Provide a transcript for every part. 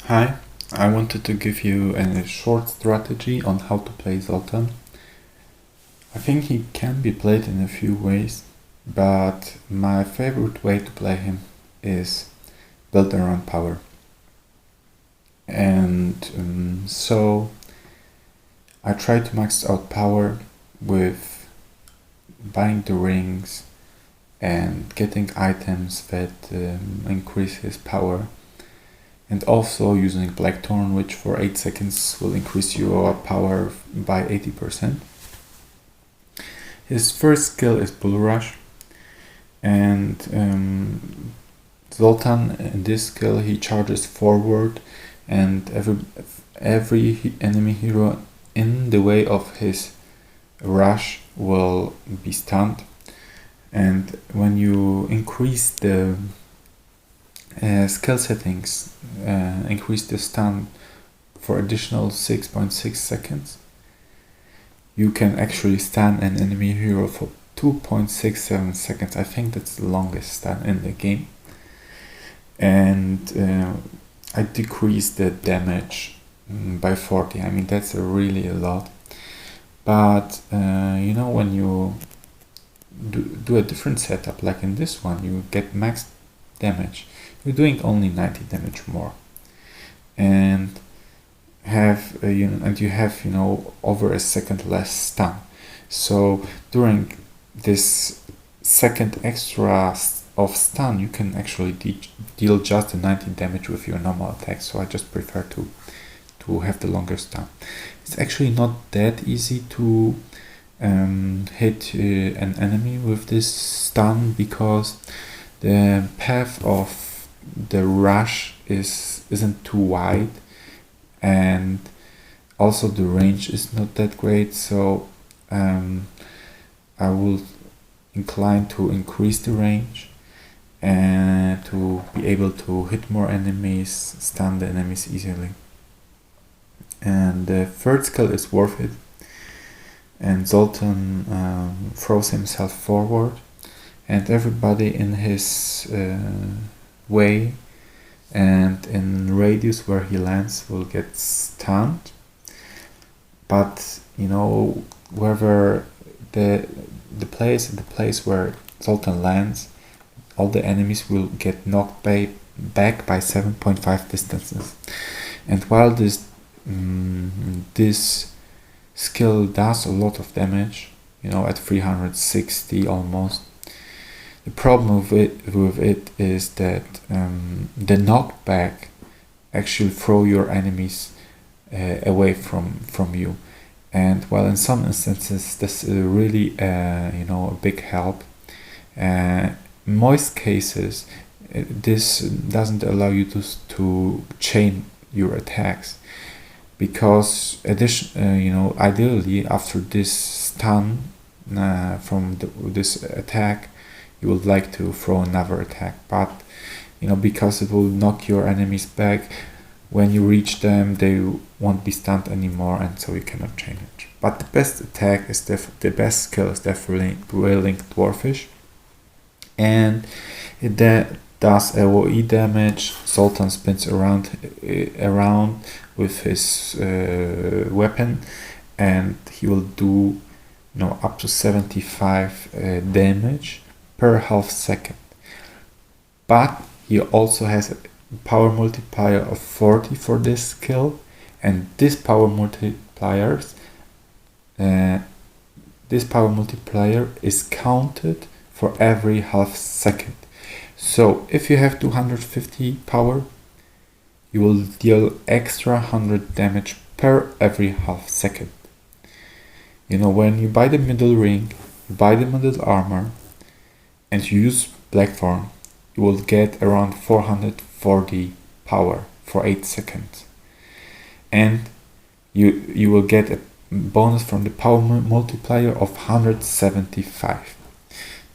Hi, I wanted to give you a short strategy on how to play Zoltan. I think he can be played in a few ways, but my favorite way to play him is built around power. And so I try to max out power with buying the rings and getting items that increase his power. And also using Blackthorn, which for 8 seconds will increase your power by 80%. His first skill is Bull Rush, and Zoltan in this skill he charges forward, and every enemy hero in the way of his rush will be stunned. And when you increase the skill settings, increase the stun for additional 6.6 seconds, you can actually stun an enemy hero for 2.67 seconds. I think that's the longest stun in the game. And I decreased the damage by 40. I mean, that's really a lot. But when you do a different setup, like in this one, you get max damage. You're doing only 90 damage more, and you have over a second less stun. So during this second extra of stun, you can actually deal just the 90 damage with your normal attack. So I just prefer to have the longer stun. It's actually not that easy to hit an enemy with this stun, because the path of the rush isn't too wide, and also the range is not that great. So I will incline to increase the range and to be able to hit more enemies, stun the enemies easily. And the third skill is worth it, and Zoltan throws himself forward, and everybody in his way and in radius where he lands will get stunned. But wherever the place where Zoltan lands, all the enemies will get knocked back by 7.5 distances. And while this skill does a lot of damage, at 360 almost, the problem with it is that the knockback actually throw your enemies away from you. And while in some instances this is really a big help, in most cases this doesn't allow you to chain your attacks, because ideally after this stun from this attack, you would like to throw another attack, but because it will knock your enemies back, when you reach them they won't be stunned anymore, and so you cannot chain it. But the best attack is the best skill is definitely Whirling Dwarfish, and it does AoE damage. Zoltan spins around with his weapon, and he will do up to 75 damage per half second. But he also has a power multiplier of 40 for this skill, and this power multiplier is counted for every half second. So if you have 250 power, you will deal extra 100 damage per every half second. When you buy the middle ring, you buy the middle armor, and you use Blackthorn, you will get around 440 power for 8 seconds. And you will get a bonus from the power multiplier of 175.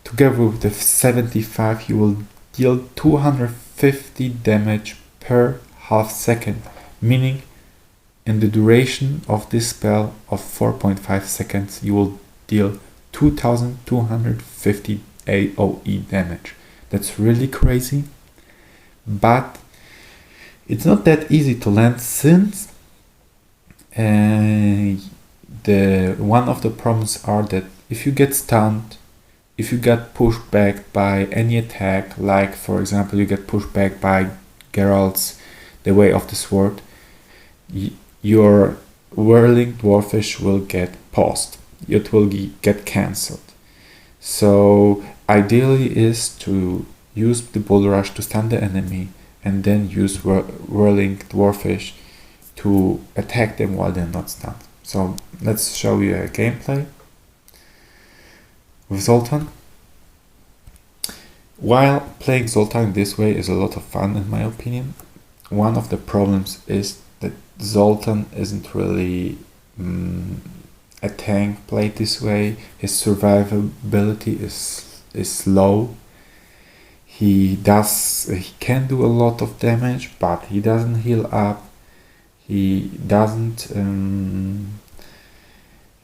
Together with the 75, you will deal 250 damage per half second, meaning in the duration of this spell of 4.5 seconds, you will deal 2250 AoE damage. That's really crazy, but It's not that easy to land since the one of the problems are that if you get stunned, if you get pushed back by any attack, like for example you get pushed back by Geralt's The Way of the Sword, your Whirling Dwarfish will get paused. It will get cancelled. So ideally is to use the Bull Rush to stun the enemy and then use Whirling Dwarfish to attack them while they're not stunned. So let's show you a gameplay with Zoltan. While playing Zoltan this way is a lot of fun in my opinion, one of the problems is that Zoltan isn't really a tank played this way. His survivability is low. He can do a lot of damage, but he doesn't heal up. He doesn't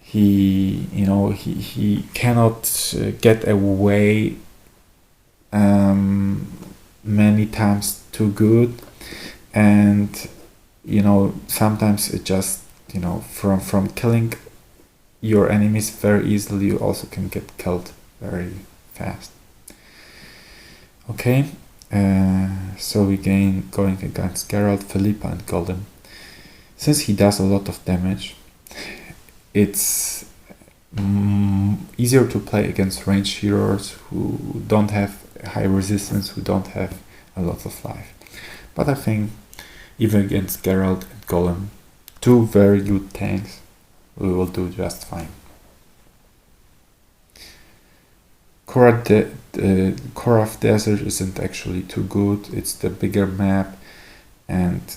he cannot get away many times too good, and sometimes it just from killing your enemies very easily, you also can get killed very fast. Okay, so we going against Geralt, Philippa and Golem. Since he does a lot of damage, it's easier to play against ranged heroes who don't have high resistance, who don't have a lot of life. But I think even against Geralt and Golem, two very good tanks, we will do just fine. Korath Desert isn't actually too good, it's the bigger map, and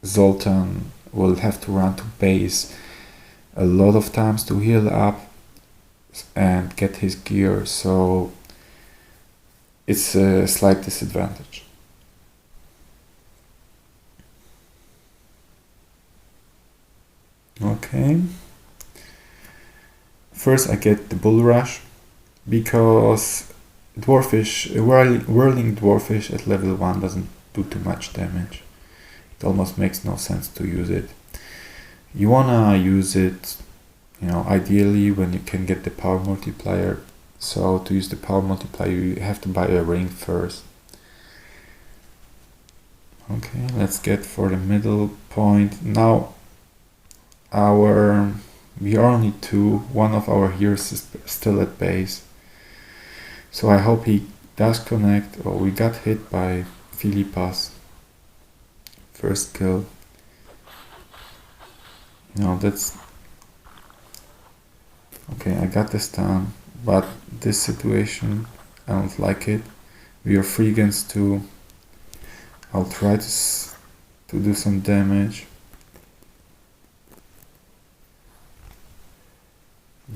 Zoltan will have to run to base a lot of times to heal up and get his gear, so it's a slight disadvantage. Okay, first I get the Bull Rush because Whirling Dwarfish at level 1 doesn't do too much damage. It almost makes no sense to use it. You wanna use it, ideally when you can get the power multiplier. So to use the power multiplier, you have to buy a ring first. Okay, let's get for the middle point. Now we are only two. One of our heroes is still at base. So I hope he does connect. Oh, we got hit by Philippa's first kill. That's okay. I got the stun, but this situation, I don't like it. We are 3 against 2. I'll try to do some damage,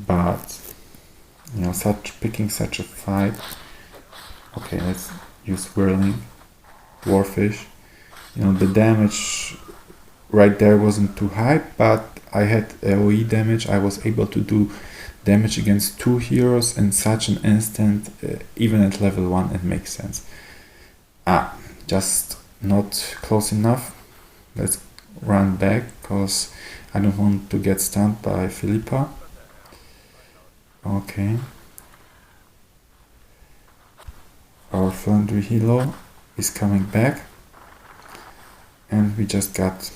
but picking such a fight. Okay, let's use Whirling Dwarfish. The damage right there wasn't too high, but I had AoE damage. I was able to do damage against 2 heroes in such an instant, even at level 1. It makes sense. Just not close enough. Let's run back because I don't want to get stunned by Philippa. Okay. Our Foundry Hilo is coming back, and we just got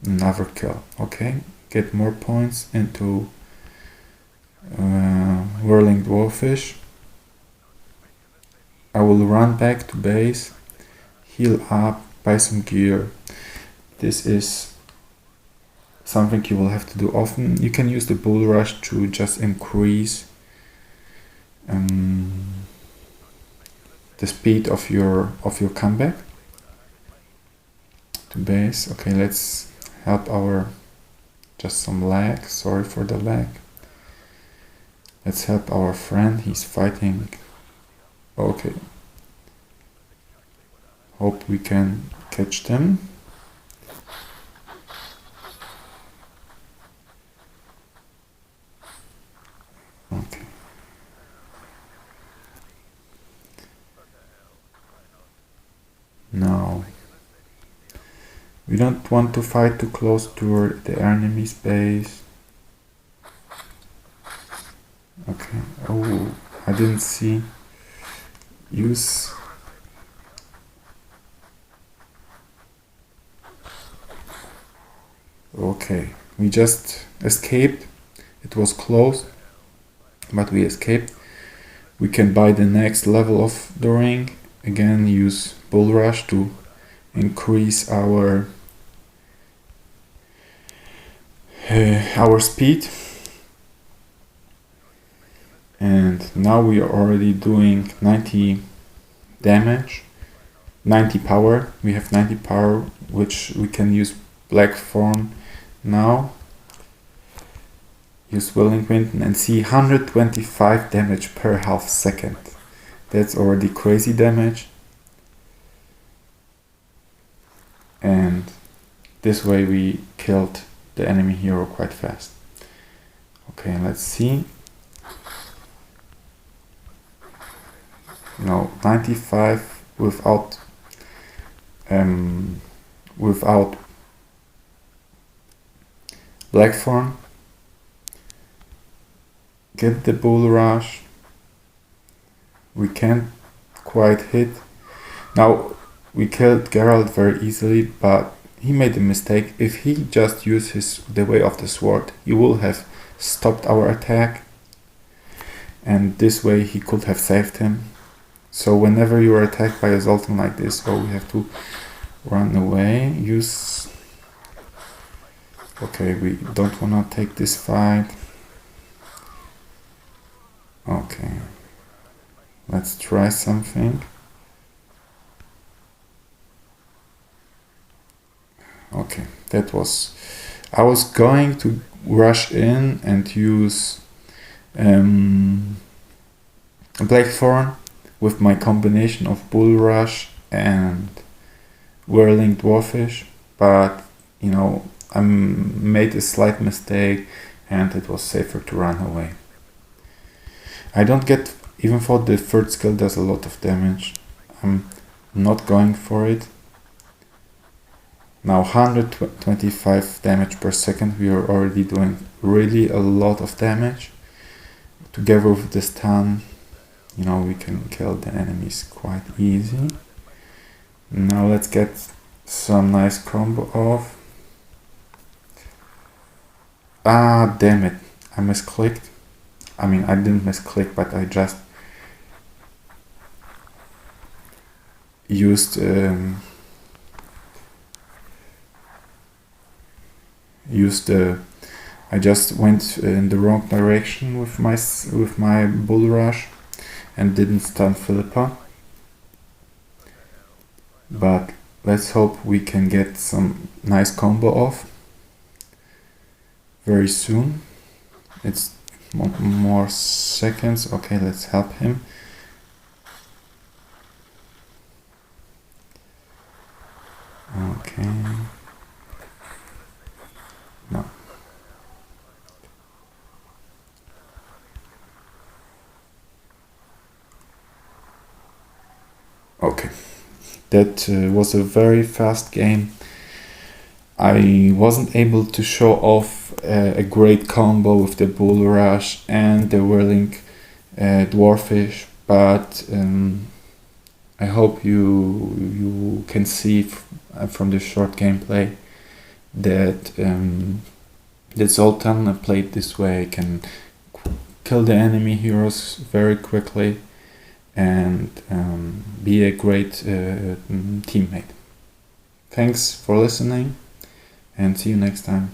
another kill. Okay, get more points into Whirling Dwarfish. I will run back to base, heal up, buy some gear. This is something you will have to do often. You can use the Bull Rush to just increase the speed of your comeback to base. Okay, let's help just some lag. Sorry for the lag. Let's help our friend. He's fighting. Okay. Hope we can catch them. Okay. Now We don't want to fight too close to the enemy's base. Okay. Oh, I didn't see. Use. Okay. We just escaped. It was close, but we escaped. We can buy the next level of the ring. Again, use Bull Rush to increase our speed. And now we are already doing 90 damage, 90 power. We have 90 power, which we can use Blackthorn now. Use Whirling Wind and see 125 damage per half second. That's already crazy damage. And this way we killed the enemy hero quite fast. Okay, let's see. No, 95 without Blackthorn. Get the Bull Rush. We can't quite hit. Now we killed Geralt very easily, but he made a mistake. If he just used the way of the sword, he will have stopped our attack, and this way he could have saved him. So whenever you are attacked by a Zoltan like this, we have to run away. Use. Okay, we don't wanna take this fight. Okay, let's try something. Okay, that was. I was going to rush in and use Blackthorn with my combination of Bull Rush and Whirling Dwarfish, but you know, I made a slight mistake and it was safer to run away. I don't get, even for the third skill does a lot of damage. I'm not going for it. Now 125 damage per second, we are already doing really a lot of damage. Together with the stun, you know, we can kill the enemies quite easy. Now let's get some nice combo off. Ah, damn it, I misclicked. I mean, I didn't misclick, but I just used I just went in the wrong direction with my Bull Rush and didn't stun Philippa. But let's hope we can get some nice combo off very soon. It's more seconds. Okay, let's help him. Okay. No. Okay. That was a very fast game. I wasn't able to show off a great combo with the Bull Rush and the Whirling Dwarfish, but I hope you can see from the short gameplay that that Zoltan played this way can kill the enemy heroes very quickly and be a great teammate. Thanks for listening and see you next time.